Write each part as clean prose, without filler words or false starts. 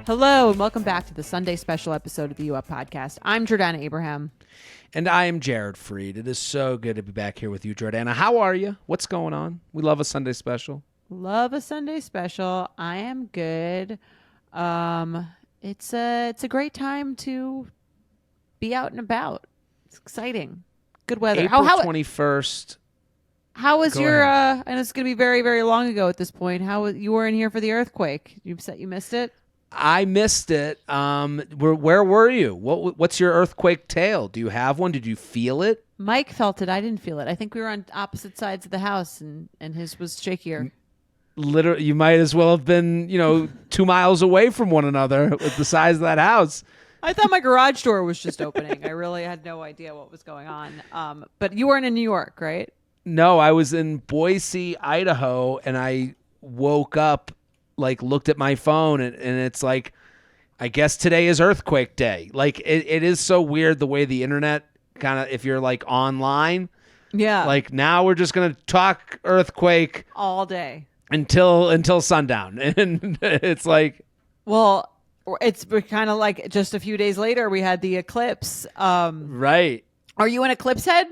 Hello, and welcome back to the Sunday special episode of the U Up Podcast. I'm Jordana Abraham. And I am Jared Freed. It is so good to be back here with you, Jordana. How are you? What's going on? We love a Sunday special. Love a Sunday special. I am good. It's a great time to be out and about. It's exciting. Good weather. April 21st. How was Go your? ahead. And it's going to be very, very long ago at this point. You were in here for the earthquake? You missed it? I missed it. Where were you? What's your earthquake tale? Do you have one? Did you feel it? Mike felt it. I didn't feel it. I think we were on opposite sides of the house, and his was shakier. Literally, you might as well have been, 2 miles away from one another with the size of that house. I thought my garage door was just opening. I really had no idea what was going on. But you weren't in New York, right? No, I was in Boise, Idaho, and I woke up, looked at my phone, and it's like, I guess today is earthquake day. It is so weird the way the internet kind of, if you're online, yeah, now we're just gonna talk earthquake all day until sundown, and it's like, well, it's kind of like just a few days later we had the eclipse. Right? Are you an eclipse head?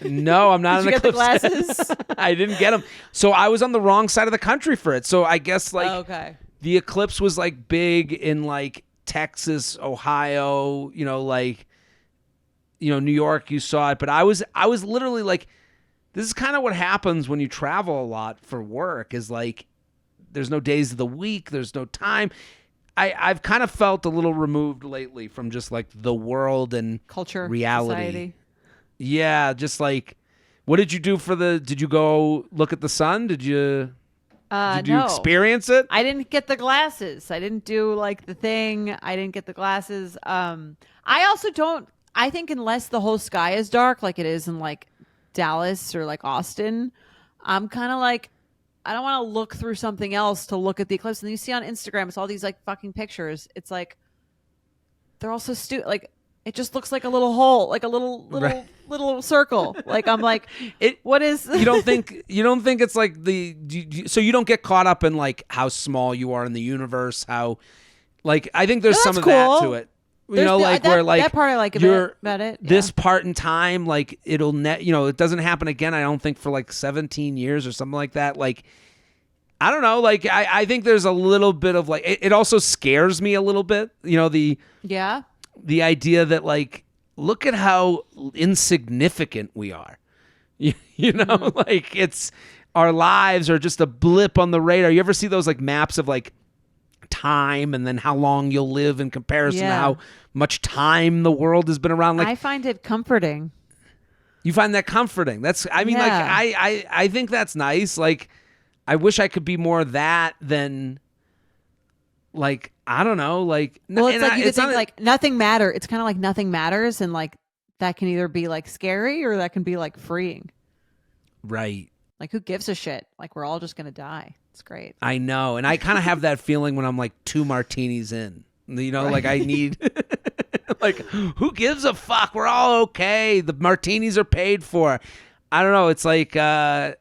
No, I'm not. Did you get the glasses? I didn't get them. So I was on the wrong side of the country for it. So I guess okay. The eclipse was big in Texas, Ohio, New York. You saw it, but I was literally this is kind of what happens when you travel a lot for work. Is there's no days of the week, there's no time. I've kind of felt a little removed lately from just the world and culture, reality. Society. Yeah, just what did you do did you go look at the sun? Did you no. experience it? I didn't get the glasses. I didn't do the thing. I didn't get the glasses. I also don't, I think unless the whole sky is dark like it is in Dallas or Austin, I'm kind of I don't want to look through something else to look at the eclipse. And you see on Instagram, it's all these fucking pictures. It's they're all so stupid. It just looks like a little hole, a little Right. little circle. I'm what is? You don't think it's so you don't get caught up in how small you are in the universe? How I think there's some of that to it. Where that part I like about it. Yeah. This part in time, it'll it doesn't happen again. I don't think for 17 years or something like that. I don't know. I think there's a little bit of it also scares me a little bit. The idea that look at how insignificant we are. It's our lives are just a blip on the radar. You ever see those maps of time and then how long you'll live in comparison to how much time the world has been around? I find it comforting. You find that comforting? That's I think that's nice. I wish I could be more of that than I don't know, well, it's you think nothing matter. It's kind of nothing matters, and that can either be scary or that can be freeing. Right. Who gives a shit? We're all just gonna die. It's great. I know, and I kind of have that feeling when I'm 2 martinis in. Right. I need who gives a fuck? We're all okay. The martinis are paid for. I don't know. It's I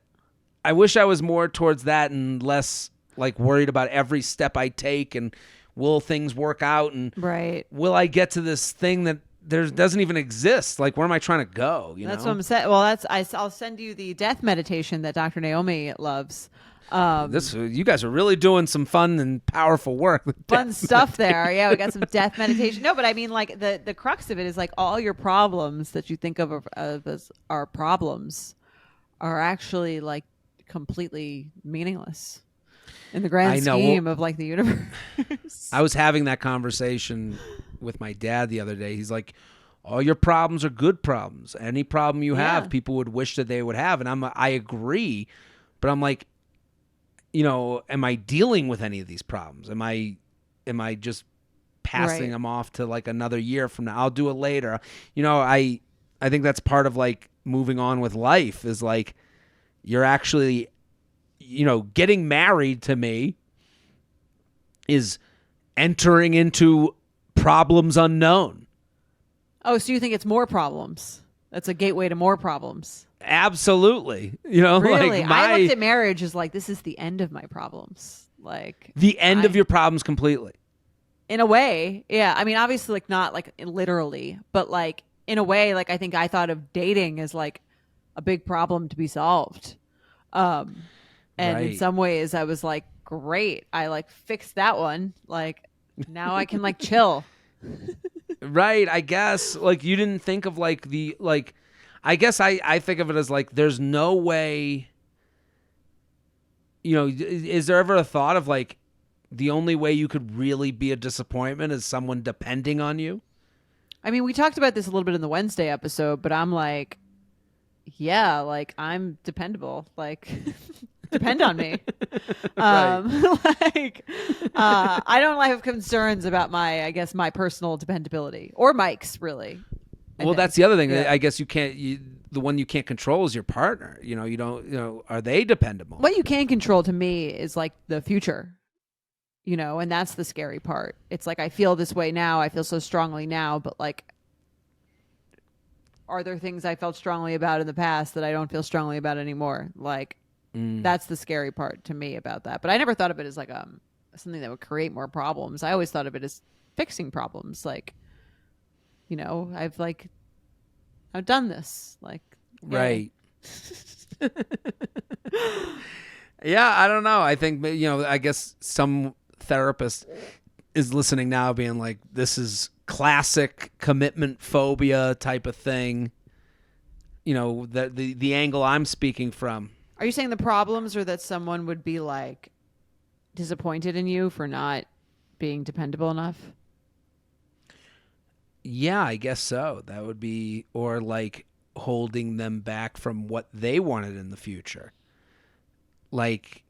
wish I was more towards that and less worried about every step I take and will things work out and right. Will I get to this thing that there doesn't even exist? Where am I trying to go? That's what I'm saying. Well, I'll send you the death meditation that Dr. Naomi loves. You guys are really doing some fun and powerful work. Fun stuff there. Yeah, we got some death meditation. No, but I mean, the crux of it is all your problems that you think of as are problems are actually completely meaningless in the grand scheme of the universe. I was having that conversation with my dad the other day. He's all your problems are good problems. Any problem you have, people would wish that they would have. And I agree, but I'm am I dealing with any of these problems? Am I just passing them off to another year from now? I'll do it later. I think that's part of moving on with life is you're actually, getting married to me is entering into problems unknown. Oh, so you think it's more problems? That's a gateway to more problems. Absolutely. Really? I looked at marriage as this is the end of my problems. The end of your problems completely. in a way, yeah. I mean, obviously, like not like literally, but like in a way, like I think I thought of dating as like a big problem to be solved. Um, and in Right. some ways, I was like, great, I like fixed that one. Like now I can like chill. Right. I guess like you didn't think of like the like I guess I think of it as like there's no way, is there ever a thought of like the only way you could really be a disappointment is someone depending on you? I mean, we talked about this a little bit in the Wednesday episode, but I'm like, yeah, like I'm dependable. Like depend on me. Right. Like I don't have concerns about my, I guess, my personal dependability or Mike's really. Well, that's the other thing. Yeah. I guess the one you can't control is your partner. You don't, are they dependable? What you can control to me is like the future, and that's the scary part. It's like I feel this way now. I feel so strongly now, but like, are there things I felt strongly about in the past that I don't feel strongly about anymore? Like, that's the scary part to me about that. But I never thought of it as like something that would create more problems. I always thought of it as fixing problems. Like, I've done this. Like, Right. Yeah, I don't know. I think, I guess some therapist is listening now being like, this is classic commitment phobia type of thing. The angle I'm speaking from. Are you saying the problems are that someone would be like disappointed in you for not being dependable enough? Yeah, I guess so. That would be, or like holding them back from what they wanted in the future. Like,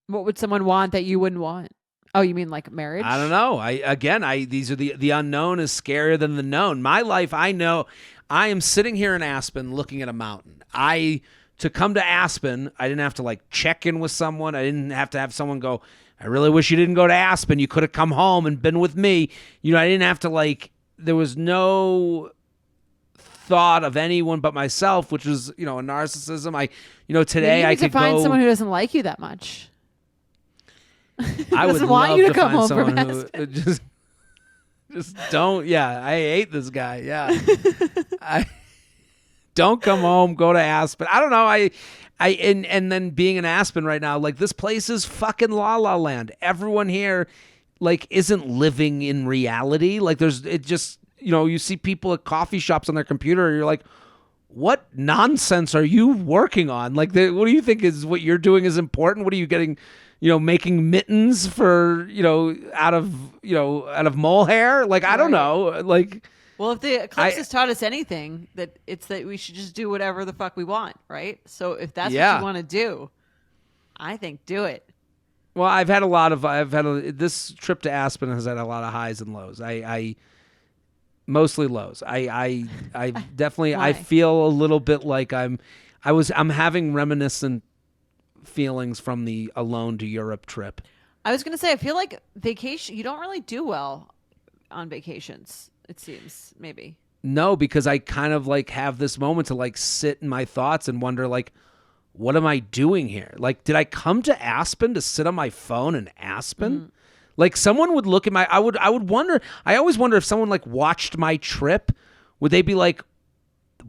what would someone want that you wouldn't want? Oh, you mean like marriage? I don't know. These are the unknown is scarier than the known. My life, I know. I am sitting here in Aspen looking at a mountain. To come to Aspen, I didn't have to like check in with someone. I didn't have to have someone go, I really wish you didn't go to Aspen. You could have come home and been with me. I didn't have to like, there was no thought of anyone but myself, which was, a narcissism. Today I could find go, someone who doesn't like you that much. I would want love you to come find home someone from who just don't. Yeah, I hate this guy. Yeah, I don't come home. Go to Aspen. I don't know. And then being in Aspen right now, like this place is fucking la la land. Everyone here, like, isn't living in reality. Like, you see people at coffee shops on their computer. And you're like, what nonsense are you working on? Like, what do you think is what you're doing is important? What are you getting? Making mittens for, out of mole hair. Like, I don't know. Like, well, if the Eclipse has taught us anything, that it's that we should just do whatever the fuck we want, right? So if that's what you want to do, I think do it. Well, this trip to Aspen has had a lot of highs and lows. I mostly lows. I definitely, I feel a little bit like I'm having reminiscent feelings from the alone to Europe trip. I was going to say, I feel like vacation, you don't really do well on vacations, it seems, maybe. No, because I kind of like have this moment to like sit in my thoughts and wonder like, what am I doing here? Like, did I come to Aspen to sit on my phone in Aspen? Mm. Like someone would look at I would wonder, I always wonder if someone like watched my trip, would they be like,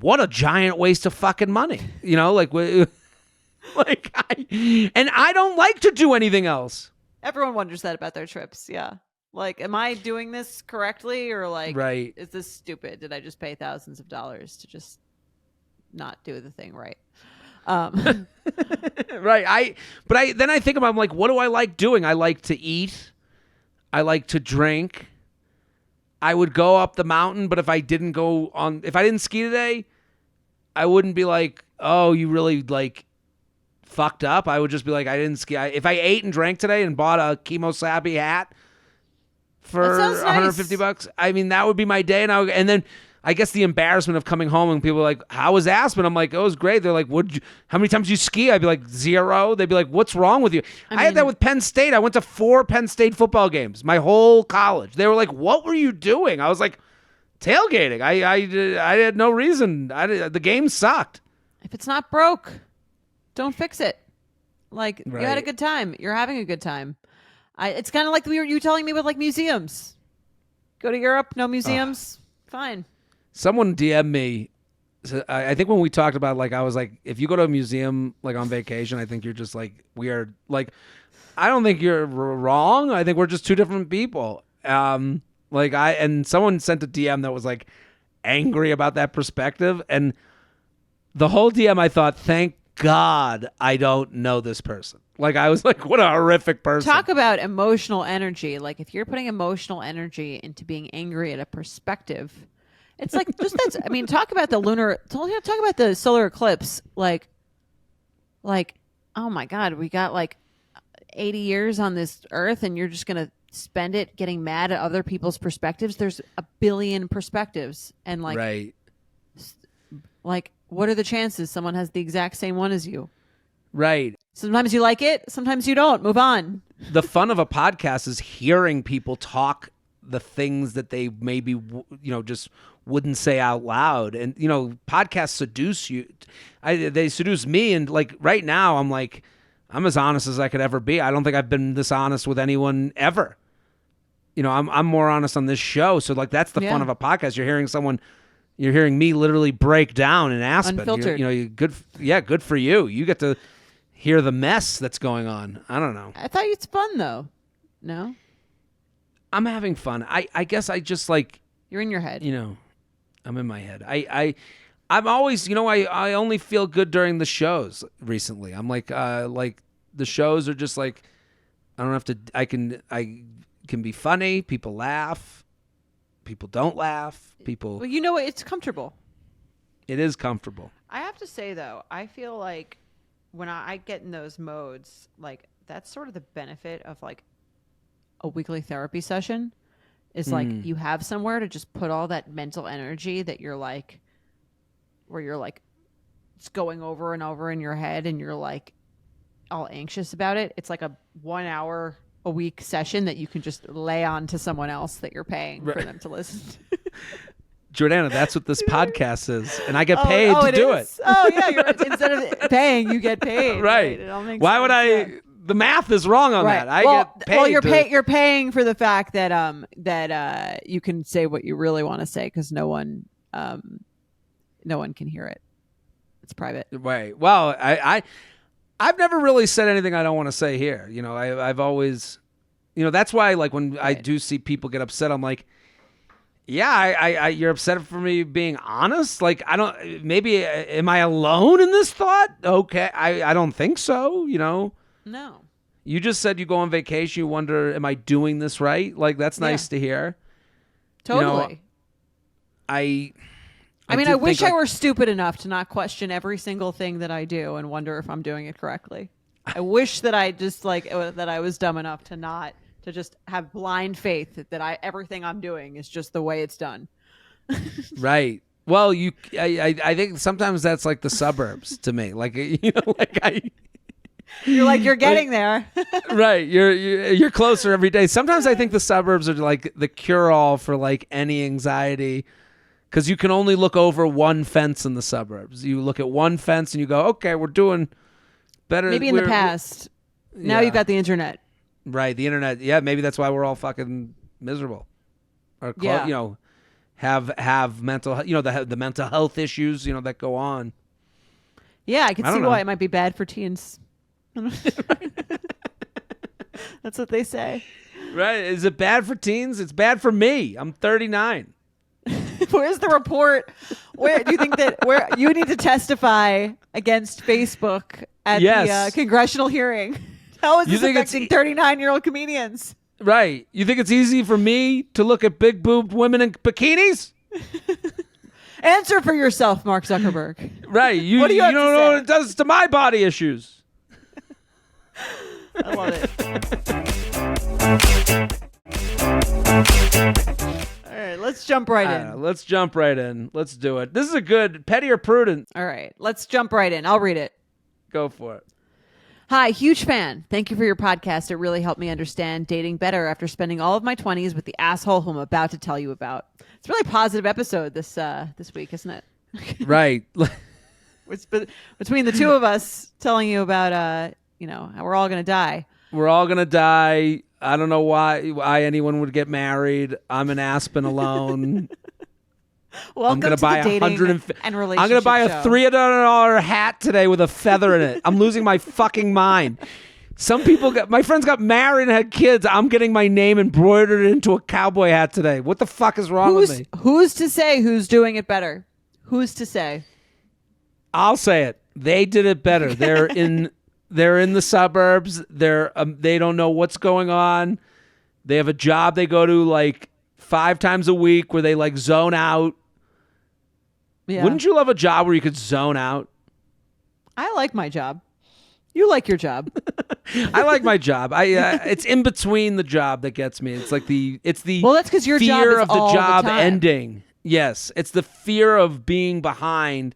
what a giant waste of fucking money? Like I don't like to do anything else. Everyone wonders that about their trips. Yeah. Like, am I doing this correctly? Or like, right. Is this stupid? Did I just pay thousands of dollars to just not do the thing right? Right. Then I think about, I'm like, what do I like doing? I like to eat. I like to drink. I would go up the mountain, but if I didn't ski today, I wouldn't be like, oh, you really like fucked up. I would just be like, I didn't ski. If I ate and drank today and bought a Kimo Sabi hat for $150, I mean, that would be my day. And then I guess the embarrassment of coming home and people are like, how was Aspen? I'm like, oh, it was great. They're like, how many times did you ski? I'd be like, 0. They'd be like, what's wrong with you? I had that with Penn State. I went to 4 Penn State football games my whole college. They were like, what were you doing? I was like, tailgating. I had no reason. The game sucked. If it's not broke, don't fix it. Like, right. You had a good time. You're having a good time. It's kind of like you telling me with like museums. Go to Europe, no museums, fine. Someone DM'd me. So I think when we talked about, like, I was like, if you go to a museum like on vacation, I think you're just like weird. Like, I don't think you're wrong. I think we're just two different people. And someone sent a DM that was like angry about that perspective, and the whole DM, I thought, thank God I don't know this person. Like, I was like, what a horrific person. Talk about emotional energy. Like, if you're putting emotional energy into being angry at a perspective, it's like just that's. I mean, talk about the talk about the solar eclipse. Like, oh my God, we got like 80 years on this earth, and you're just gonna spend it getting mad at other people's perspectives. There's a billion perspectives, and like, right, like, what are the chances someone has the exact same one as you? Right. Sometimes you like it, sometimes you don't. Move on. The fun of a podcast is hearing people talk the things that they maybe, just wouldn't say out loud. And, podcasts seduce you. They seduce me. And like right now, I'm like, I'm as honest as I could ever be. I don't think I've been this honest with anyone ever. I'm more honest on this show. So like, that's the fun of a podcast. You're hearing me literally break down in Aspen. Unfiltered. Good for you. You get to hear the mess that's going on. I don't know. I thought it's fun though. No? I'm having fun. I guess I just like... You're in your head. I'm in my head. I'm always, I only feel good during the shows recently. I'm like the shows are just like, I don't have to, I can be funny. People laugh. People don't laugh. People... Well, it's comfortable. It is comfortable. I have to say though, I feel like when I get in those modes, like that's sort of the benefit of like a weekly therapy session is like you have somewhere to just put all that mental energy that you're like, where you're like, it's going over and over in your head and you're like all anxious about it. It's like a 1 hour a week session that you can just lay on to someone else that you're paying for them to listen to. Jordana, that's what this podcast is, and I get paid to do it. Oh yeah, instead of paying, you get paid. Right? It all makes Why sense, would I? yeah. The math is wrong on that. I get paid. Well, you're paying for the fact that you can say what you really want to say because no one can hear it. It's private. Right. Well, I've never really said anything I don't want to say here. I've always, that's why like when I do see people get upset, I'm like, yeah, you're upset for me being honest. Like, I don't, maybe, am I alone in this thought? Okay. I don't think so. No. You just said you go on vacation. You wonder, am I doing this right? Like, that's nice to hear. Totally. I wish I were stupid enough to not question every single thing that I do and wonder if I'm doing it correctly. I wish that I just that I was dumb enough to just have blind faith that everything I'm doing is just the way it's done. Right. Well, I think sometimes that's like the suburbs to me. Like, you're like, you're getting there. Right. You're closer every day. Sometimes I think the suburbs are like the cure all for like any anxiety. Because you can only look over one fence in the suburbs. You look at one fence and you go, okay, we're doing better. Maybe in the past. Now you've got the internet. Right, the internet. Yeah, maybe that's why we're all fucking miserable. Or, have mental, the mental health issues, that go on. Yeah, I can see why it might be bad for teens. That's what they say. Right. Is it bad for teens? It's bad for me. I'm 39. Where's the report? Where do you think where you need to testify against Facebook at the congressional hearing? How is this affecting 39-year-old comedians? Right. You think it's easy for me to look at big boobed women in bikinis? Answer for yourself, Mark Zuckerberg. Right. You don't know what it does to my body issues. I love it. All right, let's jump right in. Let's jump right in. Let's do it. This is a good petty or prudent. All right, let's jump right in. I'll read it. Go for it. Hi, huge fan. Thank you for your podcast. It really helped me understand dating better after spending all of my 20s with the asshole who I'm about to tell you about. It's a really positive episode this week, isn't it? Right. It's between the two of us telling you about how we're all going to die. We're all going to die. I don't know why anyone would get married. I'm in Aspen alone. Welcome I'm gonna to buy the dating and relationship I'm gonna buy show. a $300 hat today with a feather in it. I'm losing my fucking mind. My friends got married and had kids. I'm getting my name embroidered into a cowboy hat today. What the fuck is wrong with me? Who's to say who's doing it better? Who's to say? I'll say it. They did it better. They're in the suburbs. They don't know what's going on. They have a job they go to like 5 times a week where they like zone out. Yeah. Wouldn't you love a job where you could zone out? I like my job. You like your job. I like my job. It's in between the job that gets me. It's like it's the well, that's because your job fear is of the all job the time. ending. Yes, it's the fear of being behind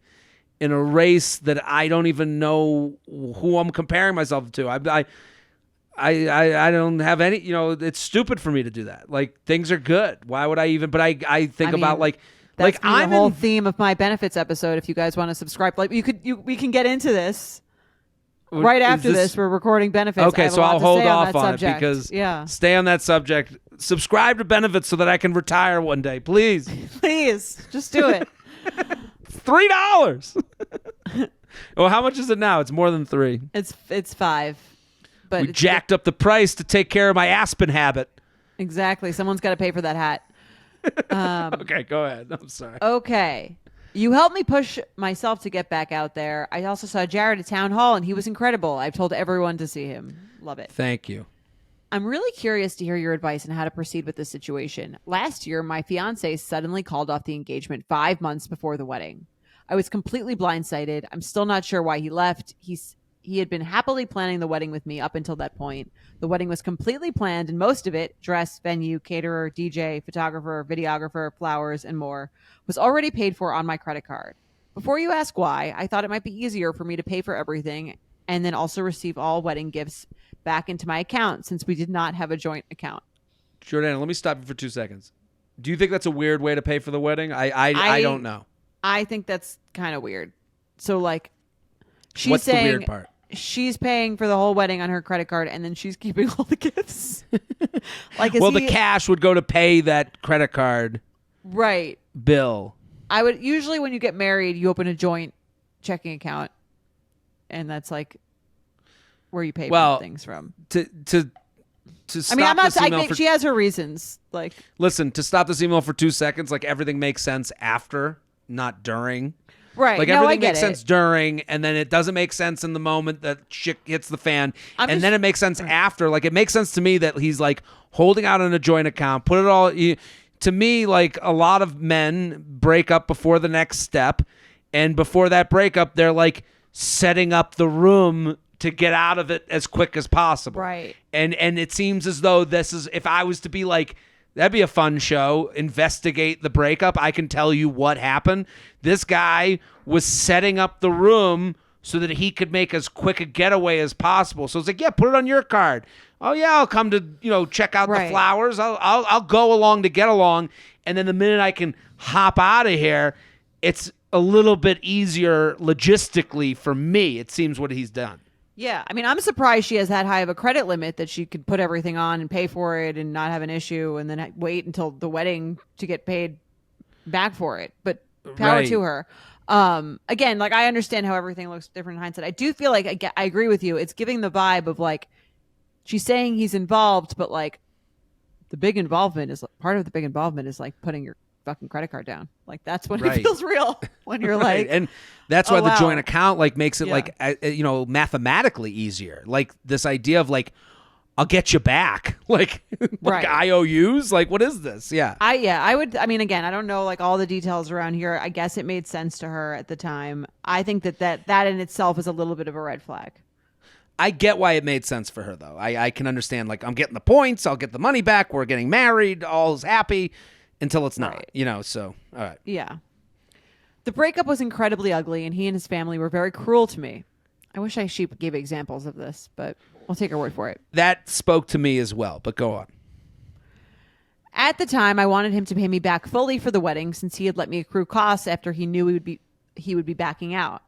in a race that I don't even know who I'm comparing myself to. I don't have any. It's stupid for me to do that. Like things are good. Why would I even? But I think about like. That's I'm the whole theme of my benefits episode. If you guys want to subscribe, like we can get into this right after this. We're recording benefits. Okay, so I'll hold off on it because stay on that subject. Subscribe to benefits so that I can retire one day, please. Please, just do it. $3. Well, how much is it now? It's more than 3. It's $5. But we jacked up the price to take care of my Aspen habit. Exactly. Someone's got to pay for that hat. Okay, go ahead. I'm sorry. Okay. You helped me push myself to get back out there. I also saw Jared at Town Hall, and he was incredible. I've told everyone to see him. Love it. Thank you. I'm really curious to hear your advice on how to proceed with this situation. Last year, my fiance suddenly called off the engagement 5 months before the wedding. I was completely blindsided. I'm still not sure why he left. He had been happily planning the wedding with me up until that point. The wedding was completely planned, and most of it, dress, venue, caterer, DJ, photographer, videographer, flowers, and more, was already paid for on my credit card. Before you ask why, I thought it might be easier for me to pay for everything and then also receive all wedding gifts back into my account since we did not have a joint account. Jordana, let me stop you for 2 seconds. Do you think that's a weird way to pay for the wedding? I don't know. I think that's kind of weird. So, like, she's What's saying the weird part? She's paying for the whole wedding on her credit card, and then she's keeping all the gifts. The cash would go to pay that credit card bill. I would usually, when you get married, you open a joint checking account, and that's like where you pay for things from. To stop I'm not. this email I think she has her reasons. Like, listen, to stop this email for 2 seconds, like everything makes sense after, not during. Right. Like everything makes sense during, and then it doesn't make sense in the moment that shit hits the fan. Then it makes sense after. Like it makes sense to me that he's like holding out on a joint account, put it all. To me, like a lot of men break up before the next step, and before that breakup, they're like setting up the room to get out of it as quick as possible. Right. And it seems as though this is, if I was to be like, that'd be a fun show. Investigate the breakup. I can tell you what happened. This guy was setting up the room so that he could make as quick a getaway as possible. So it's like, yeah, put it on your card. Oh yeah, I'll come to check out the flowers. I'll go along to get along. And then the minute I can hop out of here, it's a little bit easier logistically for me. It seems what he's done. Yeah, I mean, I'm surprised she has that high of a credit limit that she could put everything on and pay for it and not have an issue and then wait until the wedding to get paid back for it. But power to her. Again, like I understand how everything looks different in hindsight. I do feel like I agree with you. It's giving the vibe of like she's saying he's involved, but like the big involvement is part of the big involvement is like putting your fucking credit card down. Like that's when it feels real when you're like, and that's why the joint account like makes it like mathematically easier. Like this idea of like I'll get you back, like IOUs. Like what is this? I would. I mean, again, I don't know like all the details around here. I guess it made sense to her at the time. I think that in itself is a little bit of a red flag. I get why it made sense for her though. I can understand like I'm getting the points. I'll get the money back. We're getting married. All's happy. Until it's not, so, all right. Yeah. The breakup was incredibly ugly, and he and his family were very cruel to me. I wish I gave examples of this, but I'll take her word for it. That spoke to me as well, but go on. At the time, I wanted him to pay me back fully for the wedding since he had let me accrue costs after he knew he would be backing out.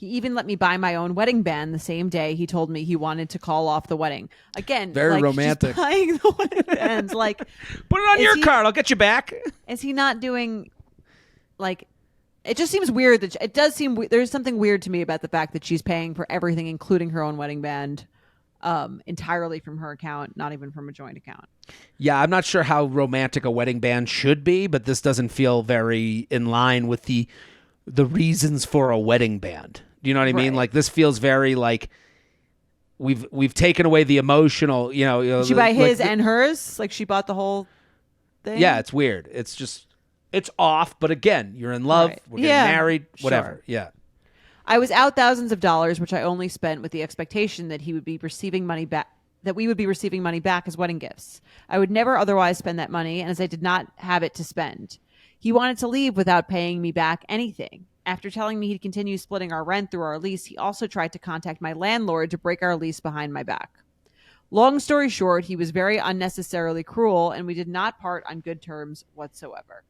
He even let me buy my own wedding band the same day he told me he wanted to call off the wedding. Again, Very like, romantic. Just buying the wedding bands, like, put it on your card. I'll get you back. Is he not doing, like, it just seems weird that it does seem there's something weird to me about the fact that she's paying for everything, including her own wedding band, entirely from her account, not even from a joint account. Yeah, I'm not sure how romantic a wedding band should be, but this doesn't feel very in line with the reasons for a wedding band. Do you know what I mean? Like, this feels very like we've taken away the emotional. Did she buy his and hers? Like, she bought the whole thing. Yeah, it's weird. It's just it's off. But again, you're in love. Right. We're getting married. Whatever. Sure. Yeah. I was out thousands of dollars, which I only spent with the expectation that he would be receiving money back. That we would be receiving money back as wedding gifts. I would never otherwise spend that money, and as I did not have it to spend. He wanted to leave without paying me back anything. After telling me he'd continue splitting our rent through our lease, he also tried to contact my landlord to break our lease behind my back. Long story short, he was very unnecessarily cruel, and we did not part on good terms whatsoever.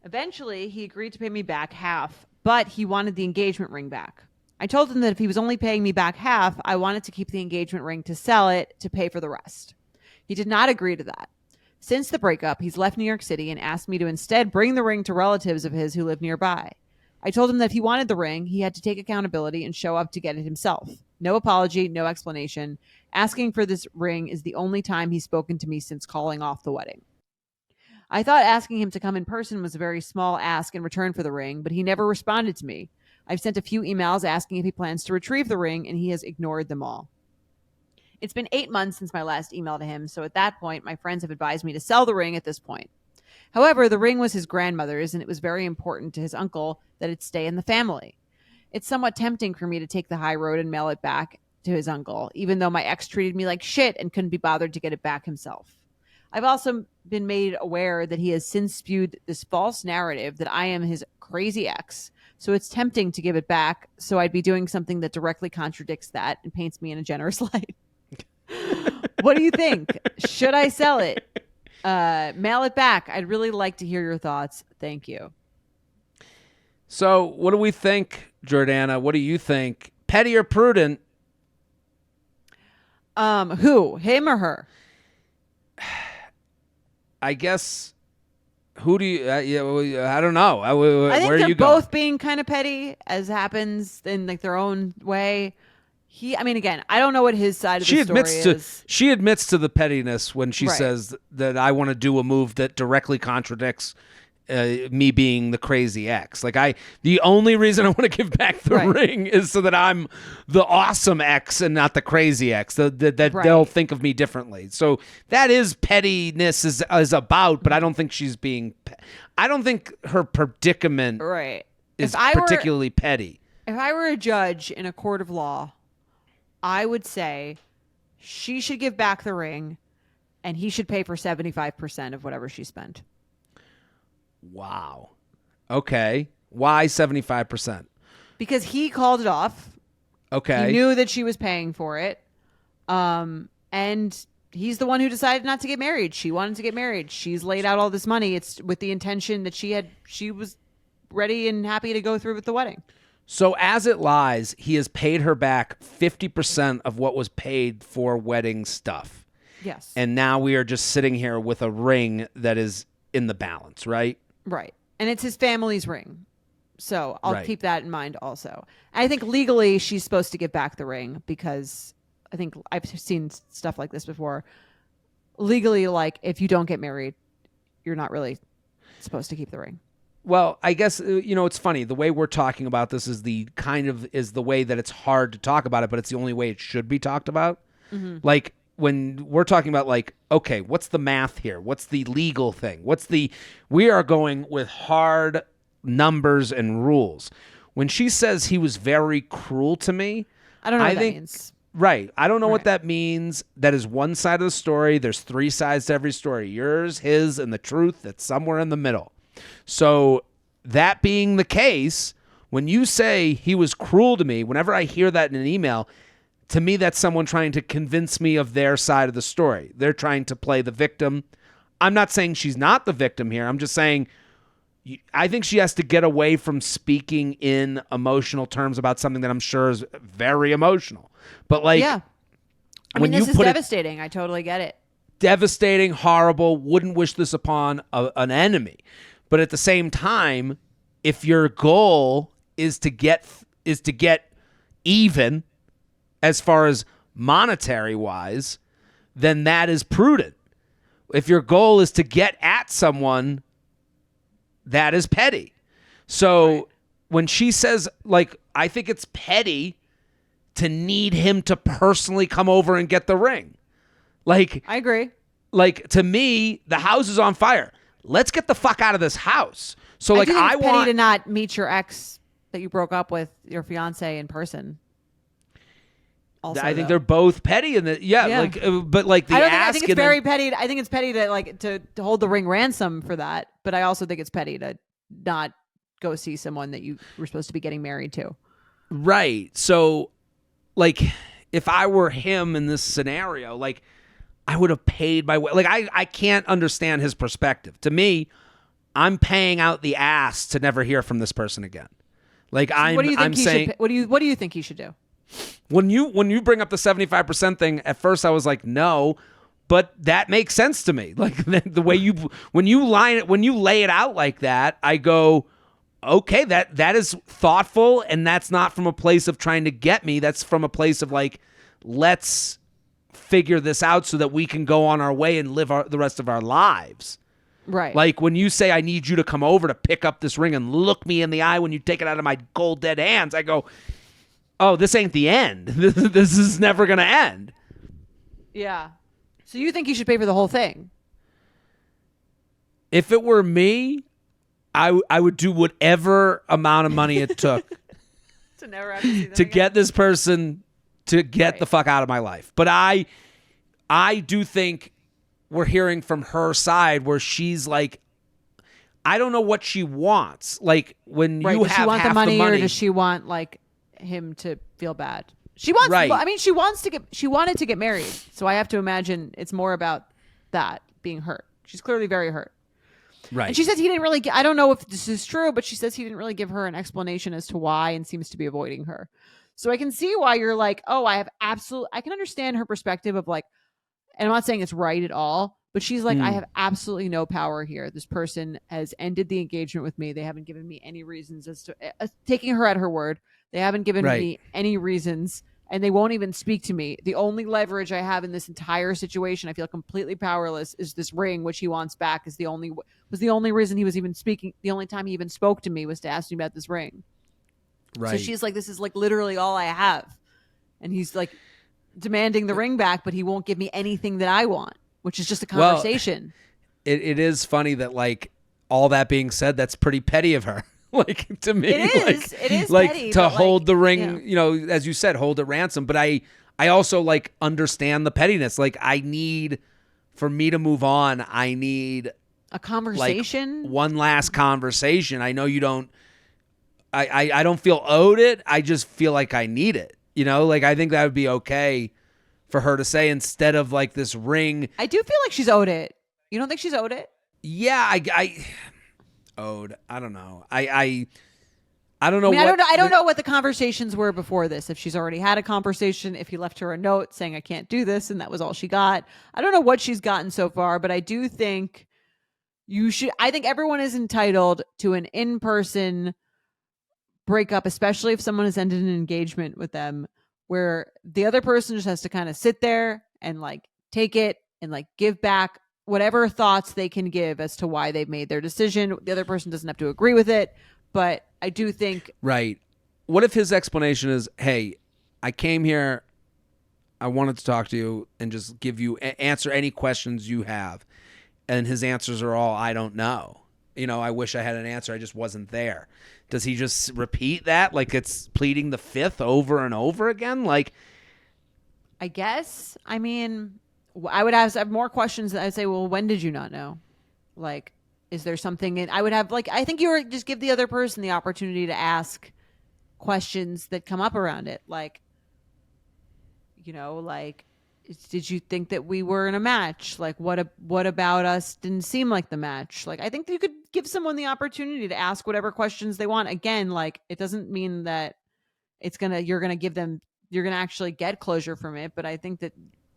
Eventually, he agreed to pay me back half, but he wanted the engagement ring back. I told him that if he was only paying me back half, I wanted to keep the engagement ring to sell it to pay for the rest. He did not agree to that. Since the breakup, he's left New York City and asked me to instead bring the ring to relatives of his who live nearby. I told him that if he wanted the ring, he had to take accountability and show up to get it himself. No apology, no explanation. Asking for this ring is the only time he's spoken to me since calling off the wedding. I thought asking him to come in person was a very small ask in return for the ring, but he never responded to me. I've sent a few emails asking if he plans to retrieve the ring, and he has ignored them all. It's been 8 months since my last email to him, so at that point, my friends have advised me to sell the ring at this point. However, the ring was his grandmother's, and it was very important to his uncle that it stay in the family. It's somewhat tempting for me to take the high road and mail it back to his uncle, even though my ex treated me like shit and couldn't be bothered to get it back himself. I've also been made aware that he has since spewed this false narrative that I am his crazy ex, so it's tempting to give it back, so I'd be doing something that directly contradicts that and paints me in a generous light. What do you think? Should I sell it? Mail it back. I'd really like to hear your thoughts. Thank you. So what do we think, Jordana? What do you think? Petty or prudent? Who? Him or her? I guess. Who do you? I don't know. I think where they're you both going? being kind of petty, as happens in like their own way. Again, I don't know what his side of the story is. She admits to the pettiness when she says that I want to do a move that directly contradicts me being the crazy ex. Like the only reason I want to give back the ring is so that I'm the awesome ex and not the crazy ex. That they'll think of me differently. So that is pettiness is about, but I don't think she's being. I don't think her predicament is particularly petty. If I were a judge in a court of law, I would say she should give back the ring and he should pay for 75% of whatever she spent. Wow. Okay. Why 75%? Because he called it off. Okay. He knew that she was paying for it. And he's the one who decided not to get married. She wanted to get married. She's laid out all this money. It's with the intention that she was ready and happy to go through with the wedding. So as it lies, he has paid her back 50% of what was paid for wedding stuff. Yes. And now we are just sitting here with a ring that is in the balance, right? Right. And it's his family's ring. So I'll keep that in mind also. I think legally she's supposed to give back the ring because I think I've seen stuff like this before. Legally, like if you don't get married, you're not really supposed to keep the ring. Well, I guess, it's funny. The way we're talking about this is the way that it's hard to talk about it, but it's the only way it should be talked about. Mm-hmm. Like when we're talking about like, okay, what's the math here? What's the legal thing? We are going with hard numbers and rules. When she says he was very cruel to me, I don't know what that means. Right. I don't know what that means. That is one side of the story. There's 3 sides to every story. Yours, his, and the truth that's somewhere in the middle. So that being the case, when you say he was cruel to me, whenever I hear that in an email, to me, that's someone trying to convince me of their side of the story. They're trying to play the victim. I'm not saying she's not the victim here. I'm just saying I think she has to get away from speaking in emotional terms about something that I'm sure is very emotional. But like, yeah, I when mean, this you is put devastating. I totally get it. Devastating, horrible, wouldn't wish this upon an enemy. But at the same time, if your goal is to get even as far as monetary wise, then that is prudent. If your goal is to get at someone, that is petty. So Right. when she says, like, I think it's petty to need him to personally come over and get the ring. Like, I agree. like, to me, the house is on fire. Let's get the fuck out of this house. So like, do think I it's petty want to not meet your ex that you broke up with, your fiance, in person. Also, I think though. they're both petty, and Yeah. like, but like the I think ask it's and very then, petty. I think it's petty to like to hold the ring ransom for that. But I also think it's petty to not go see someone that you were supposed to be getting married to. right. So like, if I were him in this scenario, like, I would have paid my way. Like, I can't understand his perspective. To me, I'm paying out the ass to never hear from this person again. Like, So what do you think I'm he saying, should? What do you think he should do? when you bring up the 75% thing, at first I was like, no, but that makes sense to me. Like, the way when you lay it out like that, I go, okay, that is thoughtful, and that's not from a place of trying to get me. That's from a place of like, let's figure this out so that we can go on our way and live the rest of our lives. Right. Like, when you say, I need you to come over to pick up this ring and look me in the eye when you take it out of my cold dead hands, I go, oh, this ain't the end. This is never going to end. Yeah. So you think he should pay for the whole thing? If it were me, I would do whatever amount of money it took To never have to see them to again? get this person to get Right. the fuck out of my life. But I do think we're hearing from her side where she's like, I don't know what she wants. Like, when Right. you Does have she want half the money, or money, does she want like him to feel bad? She wants. Right. Well, I mean, she wanted to get married, so I have to imagine it's more about that being hurt. She's clearly very hurt. right? And she says he didn't really. I don't know if this is true, but she says he didn't really give her an explanation as to why, and seems to be avoiding her. So I can see why you're like, oh, I can understand her perspective of like, and I'm not saying it's right at all, but she's like, I have absolutely no power here. This person has ended the engagement with me. They haven't given me any reasons as to taking her at her word. They haven't given Right. me any reasons, and they won't even speak to me. The only leverage I have in this entire situation, I feel completely powerless, is this ring, which he wants back. Was the only reason he was even speaking. The only time he even spoke to me was to ask me about this ring. Right. So she's like, this is like literally all I have, and he's like demanding the ring back, but he won't give me anything that I want, which is just a conversation. Well, it is funny that, like, all that being said, that's pretty petty of her. Like, to me, It is. like, It is like petty, to but, hold like, the ring, yeah. you know, as you said, hold it ransom. But I also like understand the pettiness. Like, for me to move on, I need A conversation. like one last conversation. I know you don't. I don't feel owed it. I just feel like I need it. You know, like, I think that would be okay for her to say, instead of like this ring. I do feel like she's owed it. You don't think she's owed it? Yeah, I owed. I don't know. I don't know. I mean, what I don't know what the conversations were before this. If she's already had a conversation, if he left her a note saying I can't do this, and that was all she got. I don't know what she's gotten so far, but I do think you should. I think everyone is entitled to an in-person breakup, especially if someone has ended an engagement with them, where the other person just has to kind of sit there and like take it and like give back whatever thoughts they can give as to why they've made their decision. The other person doesn't have to agree with it, but I do think Right. What if his explanation is, hey, I came here, I wanted to talk to you and just give you, answer any questions you have. And his answers are all, I don't know. You know, I wish I had an answer. I just wasn't there. Does he just repeat that? Like, it's pleading the fifth over and over again? Like, I guess, I mean, I would have more questions. I'd say, well, when did you not know? Like, is there something I would have, like, I think you were just give the other person the opportunity to ask questions that come up around it. Like, you know, like, did you think that we were in a match? Like, what about us didn't seem like the match? Like, I think that you could give someone the opportunity to ask whatever questions they want. Again, like, it doesn't mean that you're gonna actually get closure from it, but I think that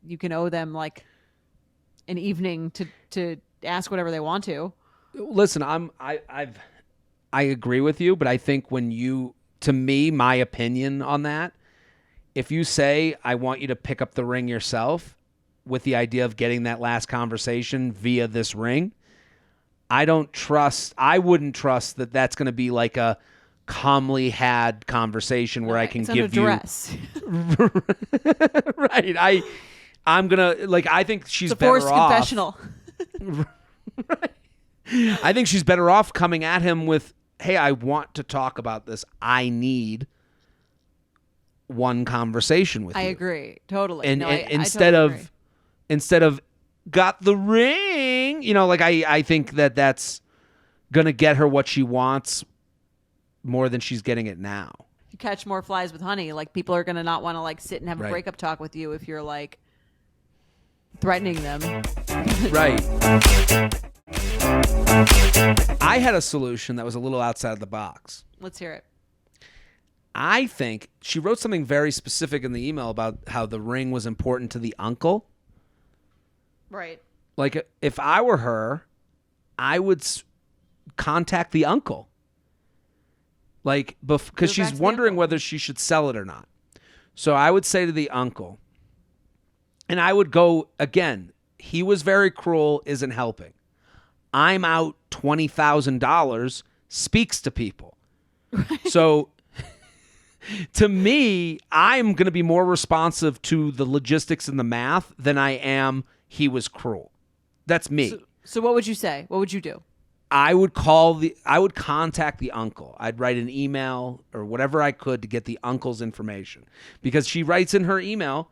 you can owe them like an evening to ask whatever they want to. Listen, I agree with you, but I think to me, my opinion on that, if you say, I want you to pick up the ring yourself with the idea of getting that last conversation via this ring, I wouldn't trust that that's going to be like a calmly had conversation where I can give you dress. Right. I'm going to like, I think she's it's a better forced off. Confessional. Right. I think she's better off coming at him with, hey, I want to talk about this. I need one conversation with you. I agree. Totally. And, no, and I instead totally of instead of got the ring, like I think that's gonna get her what she wants more than she's getting it now. You catch more flies with honey. Like, people are gonna not want to like sit and have a breakup talk with you if you're like threatening them. Right. I had a solution that was a little outside of the box. Let's hear it. I think she wrote something very specific in the email about how the ring was important to the uncle. Right. Like, if I were her, I would contact the uncle. Like, because she's wondering whether she should sell it or not. So I would say to the uncle, and I would go, again, he was very cruel, isn't helping. I'm out $20,000, speaks to people. Right. So to me, I'm going to be more responsive to the logistics and the math than I am he was cruel. That's me. So what would you say? What would you do? I would contact the uncle. I'd write an email or whatever I could to get the uncle's information. Because she writes in her email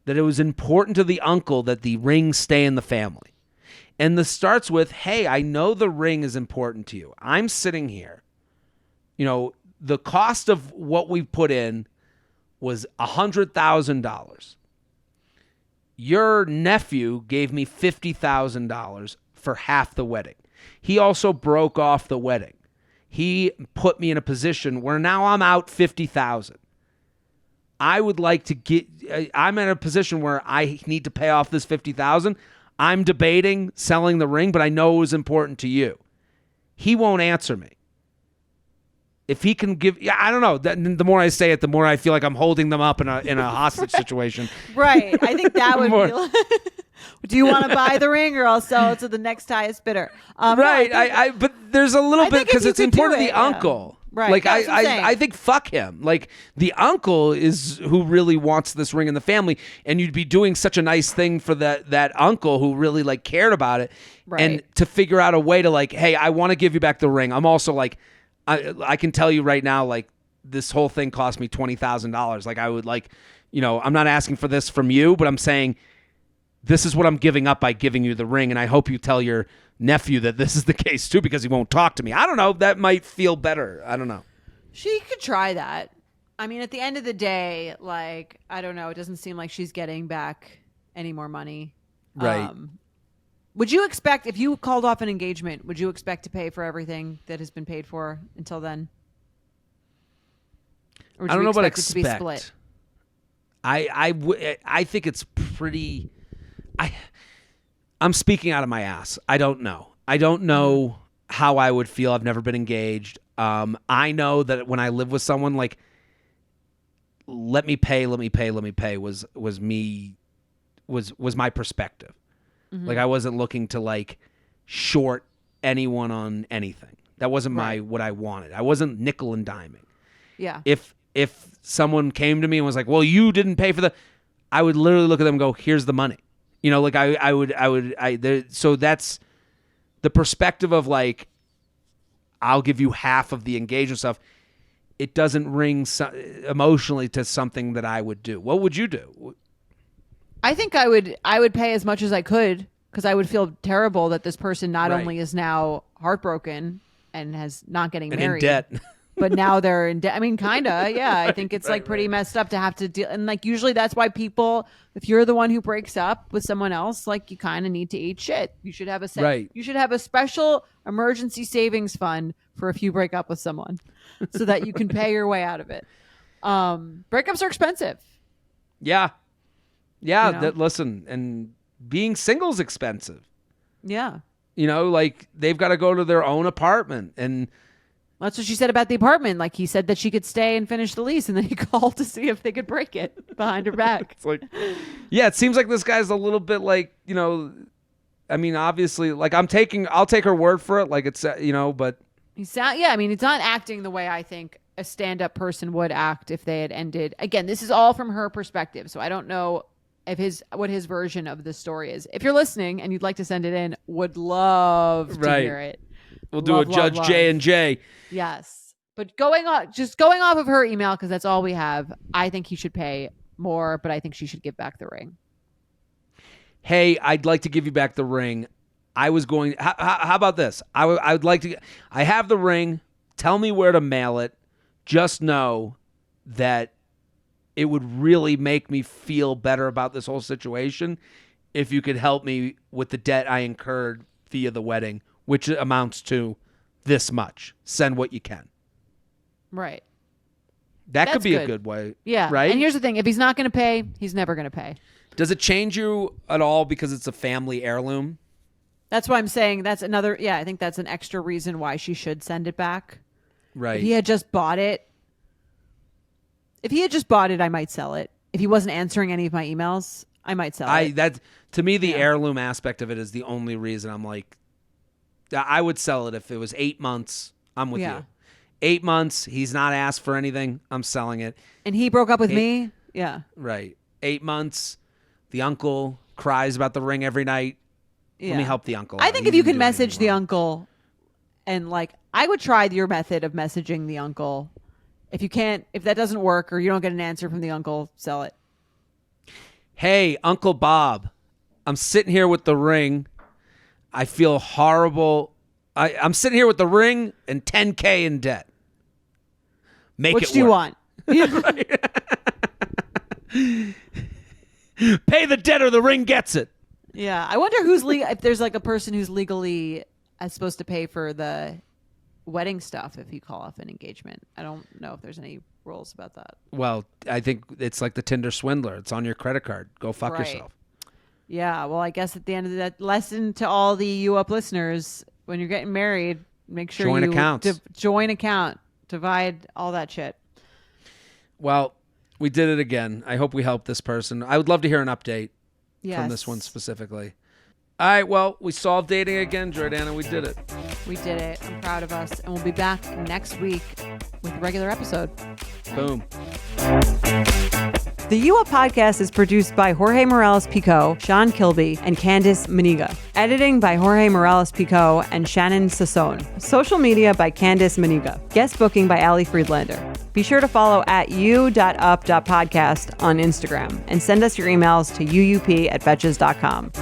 that it was important to the uncle that the ring stay in the family. And this starts with, hey, I know the ring is important to you. I'm sitting here. The cost of what we put in was $100,000. Your nephew gave me $50,000 for half the wedding. He also broke off the wedding. He put me in a position where now I'm out $50,000. I would like to I'm in a position where I need to pay off this $50,000. I'm debating selling the ring, but I know it was important to you. He won't answer me. If he can I don't know. The more I say it, the more I feel like I'm holding them up in a hostage situation. Right. I think that would be like, do you want to buy the ring or I'll sell it to the next highest bidder? Right. No, but there's a little bit because it's important to the uncle. Right. Like I think fuck him. Like the uncle is who really wants this ring in the family, and you'd be doing such a nice thing for that uncle who really like cared about it, right. And to figure out a way to like, hey, I want to give you back the ring. I'm also like, I can tell you right now, like this whole thing cost me $20,000. Like I would like, I'm not asking for this from you, but I'm saying this is what I'm giving up by giving you the ring, and I hope you tell your nephew that this is the case too, because he won't talk to me. I don't know. That might feel better. I don't know. She could try that. I mean, at the end of the day, like, I don't know. It doesn't seem like she's getting back any more money. Right. Would you expect, if you called off an engagement, would you expect to pay for everything that has been paid for until then? Or would I don't know about expect it to be split? I think it's pretty. I'm speaking out of my ass. I don't know. I don't know how I would feel. I've never been engaged. I know that when I live with someone, like, let me pay was my perspective. Mm-hmm. Like I wasn't looking to like short anyone on anything. That wasn't what I wanted. I wasn't nickel and diming. Yeah. If someone came to me and was like, "Well, you didn't pay for I would literally look at them and go, "Here's the money." Like so that's the perspective of like, I'll give you half of the engagement stuff. It doesn't ring emotionally to something that I would do. What would you do? I think I would pay as much as I could, because I would feel terrible that this person not only is now heartbroken and has not getting married. And in debt. but now they're in debt. I mean, kind of, yeah. I think it's Right, like pretty right. messed up to have to deal. And like usually that's why people, if you're the one who breaks up with someone else, like you kind of need to eat shit. You should have Right. You should have a special emergency savings fund for if you break up with someone, so that you can pay your way out of it. Breakups are expensive. Yeah. Yeah. You know? Listen, and being single's expensive. Yeah. You know, like they've got to go to their own apartment. And That's what she said about the apartment. Like he said that she could stay and finish the lease, and then he called to see if they could break it behind her back. it's like, yeah, it seems like this guy's a little bit like, you know, I mean, obviously, like I'll take her word for it. Like it's, you know, but I mean, it's not acting the way I think a stand-up person would act if they had ended. Again, this is all from her perspective, so I don't know if what his version of the story is. If you're listening and you'd like to send it in, would love to hear it. We'll do a Judge J&J. Yes. But going off of her email, because that's all we have, I think he should pay more, but I think she should give back the ring. Hey, I'd like to give you back the ring. I was going, how about this? I would like to, I have the ring. Tell me where to mail it. Just know that it would really make me feel better about this whole situation if you could help me with the debt I incurred via the wedding, which amounts to this much. Send what you can. Right. That could be a good way. Yeah. Right? And here's the thing. If he's not going to pay, he's never going to pay. Does it change you at all because it's a family heirloom? That's why I'm saying that's another. Yeah, I think that's an extra reason why she should send it back. Right. If he had just bought it, I might sell it. If he wasn't answering any of my emails, I might sell it. That to me, the heirloom aspect of it is the only reason I'm like, I would sell it if it was 8 months. I'm with you. 8 months. He's not asked for anything. I'm selling it. And he broke up with me. Yeah. Right. 8 months. The uncle cries about the ring every night. Yeah. Let me help the uncle. I think if you can message the uncle, and like I would try your method of messaging the uncle. If that doesn't work or you don't get an answer from the uncle, sell it. Hey, Uncle Bob, I'm sitting here with the ring. I feel horrible. I'm sitting here with the ring and $10K in debt. Which do you want? Pay the debt or the ring gets it. Yeah, I wonder if there's like a person who's legally supposed to pay for the wedding stuff if you call off an engagement. I don't know if there's any rules about that. Well, I think it's like the Tinder swindler. It's on your credit card. Go fuck yourself. Yeah, well, I guess at the end of that lesson to all the You Up listeners, when you're getting married, make sure join you accounts. Join account, divide all that shit. Well, we did it again. I hope we helped this person. I would love to hear an update from this one specifically. All right, well, we solved dating again, Jordana. We did it. We did it. I'm proud of us. And we'll be back next week with a regular episode. Boom. The You Up podcast is produced by Jorge Morales-Pico, Sean Kilby, and Candice Maniga. Editing by Jorge Morales-Pico and Shannon Sassone. Social media by Candice Maniga. Guest booking by Ali Friedlander. Be sure to follow @u.up.podcast on Instagram and send us your emails to uup@betches.com.